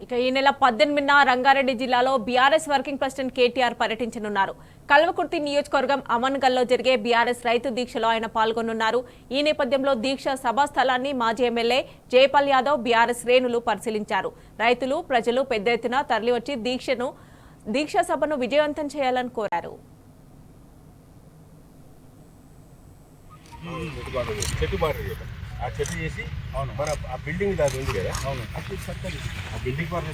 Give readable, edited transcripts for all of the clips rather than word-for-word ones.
ఇక ఈ నెల 18న రంగారెడ్డి జిల్లాలో బీఆర్ఎస్ వర్కింగ్ ప్రెసిడెంట్ కేటీఆర్ పర్యటించనున్నారు. కల్వకుర్తి నియోజకవర్గం అమన్గల్లో జరిగే బీఆర్ఎస్ రైతు దీక్షలో ఆయన పాల్గొనున్నారు. ఈ నేపథ్యంలో దీక్ష సభా స్థలాన్ని మాజీ ఎమ్మెల్యే జయపాల్ యాదవ్ బీఆర్ఎస్ శ్రేణులు పరిశీలించారు. రైతులు ప్రజలు పెద్ద ఎత్తున తరలివచ్చి దీక్షా సభను విజయవంతం చేయాలని కోరారు. ఆ చెట్టు చేసి మన ఆ బిల్డింగ్ దాని ఉంది కదా అట్లా చక్కగా ఆ బిల్డింగ్ ఫార్మ్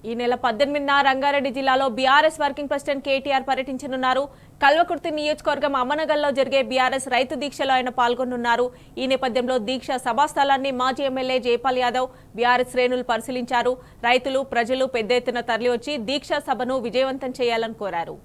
ఈ నెల 18న రంగారెడ్డి జిల్లాలో బీఆర్ఎస్ వర్కింగ్ ప్రెసిడెంట్ కేటీఆర్ పర్యటించనున్నారు. కల్వకుర్తి నియోజకవర్గం అమనగల్లో జరిగే బీఆర్ఎస్ రైతు దీక్షలో ఆయన పాల్గొనున్నారు. ఈ నేపథ్యంలో దీక్ష సభాస్థలాన్ని మాజీ ఎమ్మెల్యే జయపాల్ యాదవ్ బీఆర్ఎస్ శ్రేణులు పరిశీలించారు. రైతులు ప్రజలు పెద్ద ఎత్తున తరలివచ్చి దీక్షా సభను విజయవంతం చేయాలని కోరారు.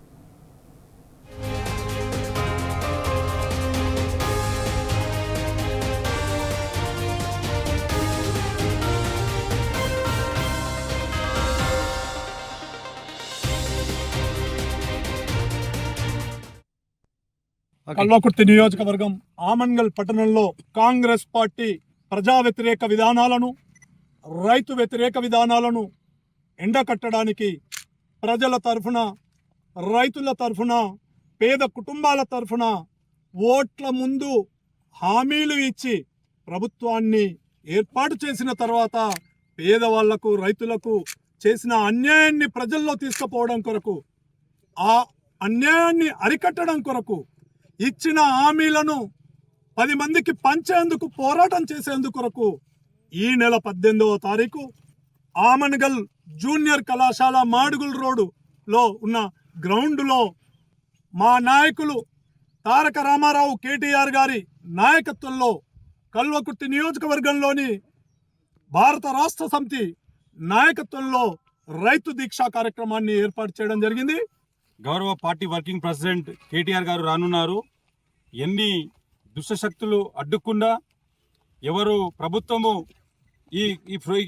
కల్వకుర్తి నియోజకవర్గం ఆమన్గల్ పట్టణంలో కాంగ్రెస్ పార్టీ ప్రజా వ్యతిరేక విధానాలను రైతు వ్యతిరేక విధానాలను ఎండకట్టడానికి ప్రజల తరఫున రైతుల తరఫున పేద కుటుంబాల తరఫున ఓట్ల ముందు హామీలు ఇచ్చి ప్రభుత్వాన్ని ఏర్పాటు చేసిన తర్వాత పేదవాళ్లకు రైతులకు చేసిన అన్యాయాన్ని ప్రజల్లో తీసుకుపోవడం కొరకు ఆ అన్యాయాన్ని అరికట్టడం కొరకు ఇచ్చిన హామీలను 10 మందికి పంచేందుకు పోరాటం చేసేందుకు కొరకు ఈ నెల 18వ తారీఖు ఆమన్గల్ జూనియర్ కళాశాల మాడుగుల్ రోడ్డులో ఉన్న గ్రౌండ్లో మా నాయకులు తారక రామారావు కేటీఆర్ గారి నాయకత్వంలో కల్వకుర్తి నియోజకవర్గంలోని భారత రాష్ట్ర సమితి నాయకత్వంలో రైతు దీక్షా కార్యక్రమాన్ని ఏర్పాటు చేయడం జరిగింది. గౌరవ పార్టీ వర్కింగ్ ప్రెసిడెంట్ కేటీఆర్ గారు రానున్నారు. ఎన్ని దుష్టశక్తులు అడ్డుకుండా ఎవరు ప్రభుత్వము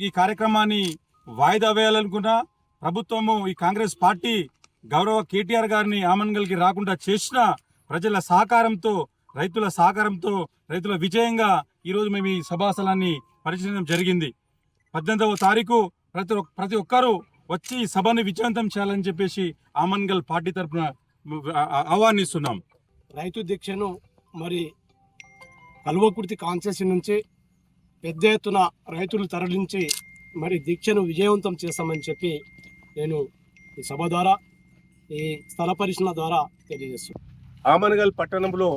ఈ కార్యక్రమాన్ని వాయిదా వేయాలనుకున్నా ప్రభుత్వము ఈ కాంగ్రెస్ పార్టీ గౌరవ కేటీఆర్ గారిని ఆమన్గల్కి రాకుండా చేసిన ప్రజల సహకారంతో రైతుల సహకారంతో రైతుల విజయంగా ఈరోజు మేము ఈ సభాస్థలాన్ని పరిశీలించడం జరిగింది. 18వ తారీఖు ప్రతి ఒక్కరూ వచ్చి సభను విజయవంతం చేయాలని చెప్పేసి ఆమన్గల్ పార్టీ తరఫున ఆహ్వానిస్తున్నాం. రైతు దీక్షను మరి కల్వకుర్తి కాన్స్టిట్యూన్సీ నుంచి పెద్ద ఎత్తున రైతులు తరలించి మరి దీక్షను విజయవంతం చేస్తామని చెప్పి నేను ఈ సభ ద్వారా ఈ స్థల పరిశీలన ద్వారా తెలియజేస్తున్నాను. ఆమన్గల్ పట్టణంలో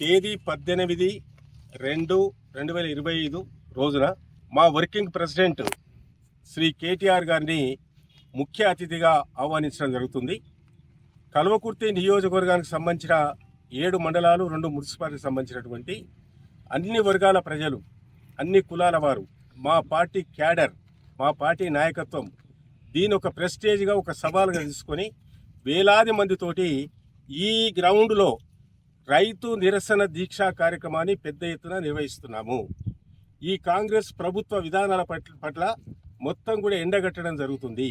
తేదీ 18/2/2025 రోజున మా వర్కింగ్ ప్రెసిడెంట్ శ్రీ కేటీఆర్ గారిని ముఖ్య అతిథిగా ఆహ్వానించడం జరుగుతుంది. కల్వకుర్తి నియోజకవర్గానికి సంబంధించిన 7 మండలాలు 2 మున్సిపాలిటీకి సంబంధించినటువంటి అన్ని వర్గాల ప్రజలు అన్ని కులాల వారు మా పార్టీ క్యాడర్ మా పార్టీ నాయకత్వం దీని ఒక ప్రెస్టేజ్గా ఒక సవాలుగా తీసుకొని వేలాది మందితోటి ఈ గ్రౌండ్లో రైతు నిరసన దీక్షా కార్యక్రమాన్ని పెద్ద ఎత్తున నిర్వహిస్తున్నాము. ఈ కాంగ్రెస్ ప్రభుత్వ విధానాల పట్ల మొత్తం కూడా ఎండగట్టడం జరుగుతుంది.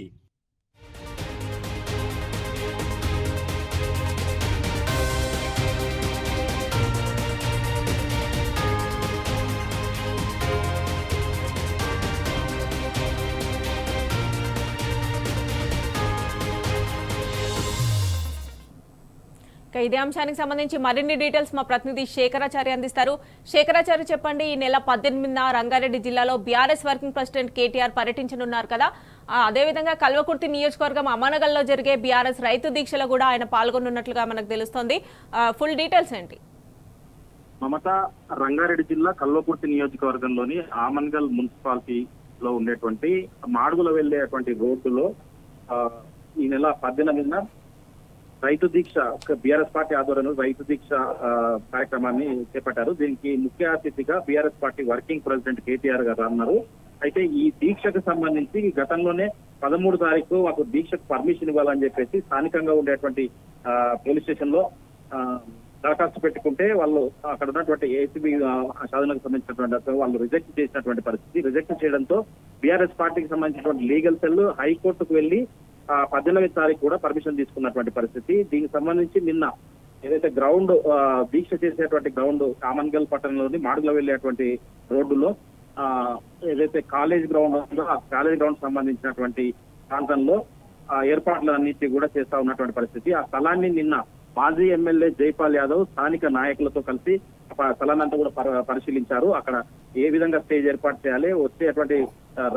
ఇదే అంశానికి సంబంధించి మరిన్ని డీటెయిల్స్ మా ప్రతినిధి శేఖరాచార్య అందిస్తారు. శేఖరాచార్య చెప్పండి, ఈ నెల 18న రంగారెడ్డి జిల్లాలో బీఆర్ఎస్ వర్కింగ్ ప్రెసిడెంట్ కేటీఆర్ పర్యటించనున్నారు కదా, అదేవిధంగా కల్వకుర్తి నియోజకవర్గం అమనగల్లో జరిగే బీఆర్ఎస్ రైతు దీక్షలో కూడా ఆయన పాల్గొనున్నట్లుగా మనకు తెలుస్తోంది. ఫుల్ డీటెయిల్స్ ఏంటి? మమత, రంగారెడ్డి జిల్లా కల్వకుర్తి నియోజకవర్గంలోని ఆమన్గల్ మున్సిపాలిటీలో ఉండేటువంటి మాడుగుల వెళ్లేటువంటి రోడ్డులో ఈ నెల 18న రైతు దీక్ష బీఆర్ఎస్ పార్టీ ఆధ్వర్యంలో రైతు దీక్ష కార్యక్రమాన్ని చేపట్టారు. దీనికి ముఖ్య అతిథిగా BRS party working president KTR గారు అన్నారు. అయితే ఈ దీక్షకు సంబంధించి గతంలోనే 13 తారీఖు మాకు దీక్షకు పర్మిషన్ ఇవ్వాలని చెప్పేసి స్థానికంగా ఉండేటువంటి పోలీస్ స్టేషన్ లో దరఖాస్తు పెట్టుకుంటే వాళ్ళు అక్కడ ఉన్నటువంటి ఏసీబీ సాధనకు సంబంధించినటువంటి వాళ్ళు రిజెక్ట్ చేసినటువంటి పరిస్థితి. రిజెక్ట్ చేయడంతో బీఆర్ఎస్ పార్టీకి సంబంధించినటువంటి లీగల్ సెల్ హైకోర్టుకు వెళ్లి 18వ తారీఖు కూడా పర్మిషన్ తీసుకున్నటువంటి పరిస్థితి. దీనికి సంబంధించి నిన్న ఏదైతే గ్రౌండ్ దీక్ష చేసేటువంటి గ్రౌండ్ ఆమన్గల్ పట్టణంలోని మాడుగుల వెళ్ళేటువంటి రోడ్డులో ఏదైతే కాలేజ్ గ్రౌండ్ ఉందో ఆ కాలేజ్ గ్రౌండ్ సంబంధించినటువంటి ప్రాంతంలో ఏర్పాట్లన్నింటినీ కూడా చేస్తా ఉన్నటువంటి పరిస్థితి. ఆ స్థలాన్ని నిన్న మాజీ ఎమ్మెల్యే జైపాల్ యాదవ్ స్థానిక నాయకులతో కలిసి స్థలాన్ని అంతా కూడా పరిశీలించారు. అక్కడ ఏ విధంగా స్టేజ్ ఏర్పాటు చేయాలి, వచ్చేటువంటి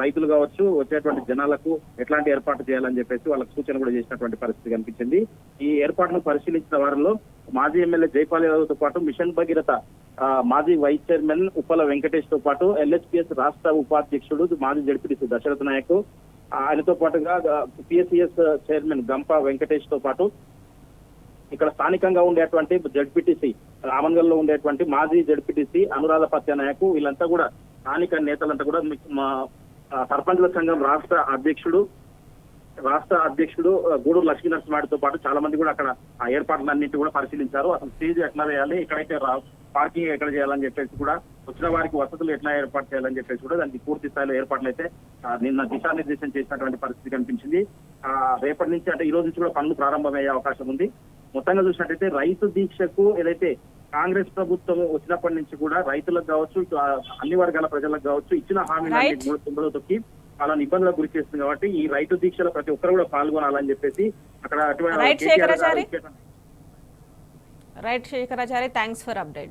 రైతులు కావచ్చు, వచ్చేటువంటి జనాలకు ఎట్లాంటి ఏర్పాటు చేయాలని చెప్పేసి వాళ్ళకి సూచన కూడా చేసినటువంటి పరిస్థితి కనిపించింది. ఈ ఏర్పాట్లను పరిశీలించిన వారిలో మాజీ ఎమ్మెల్యే జైపాల్ యాదవ్ తో పాటు మిషన్ భగీరథ మాజీ వైస్ చైర్మన్ ఉప్పల వెంకటేష్ తో పాటు ఎల్హెచ్పిఎస్ రాష్ట్ర ఉపాధ్యక్షుడు మాజీ జడ్పీటీసీ దశరథ నాయక్, ఆయనతో పాటుగా పిఎస్సిఎస్ చైర్మన్ గంప వెంకటేష్ తో పాటు ఇక్కడ స్థానికంగా ఉండేటువంటి జడ్పీటీసీ ఆమన్గల్ లో ఉండేటువంటి మాజీ జడ్పీటీసీ అనురాధ పత్యనాయకు, వీళ్ళంతా కూడా స్థానిక నేతలంతా కూడా సర్పంచుల సంఘం రాష్ట్ర అధ్యక్షుడు గూడూరు లక్ష్మీ నరసింహాడితో పాటు చాలా మంది కూడా అక్కడ ఆ ఏర్పాట్లన్నింటి కూడా పరిశీలించారు. అసలు స్టేజ్ ఎట్లా వేయాలి, ఎక్కడైతే పార్కింగ్ ఎక్కడ చేయాలని చెప్పేసి కూడా, వచ్చిన వారికి వసతులు ఎట్లా ఏర్పాటు చేయాలని చెప్పేసి కూడా దానికి పూర్తి స్థాయిలో ఏర్పాట్లు అయితే నిన్న దిశానిర్దేశం చేసినటువంటి పరిస్థితి కనిపించింది. రేపటి నుంచి అంటే ఈ రోజు నుంచి కూడా పనులు ప్రారంభమయ్యే అవకాశం ఉంది. మొత్తంగా చూసినట్టయితే రైతు దీక్షకు ఏదైతే కాంగ్రెస్ ప్రభుత్వం వచ్చినప్పటి నుంచి కూడా రైతులకు కావచ్చు, అన్ని వర్గాల ప్రజలకు కావచ్చు, ఇచ్చిన హామీలు కూడా తుంగలో తొక్కి వాళ్ళని ఇబ్బందులకు గురి చేస్తుంది. కాబట్టి ఈ రైతు దీక్షలో ప్రతి ఒక్కరు కూడా పాల్గొనాలని చెప్పేసి అక్కడ right Shekharachari, thanks for update.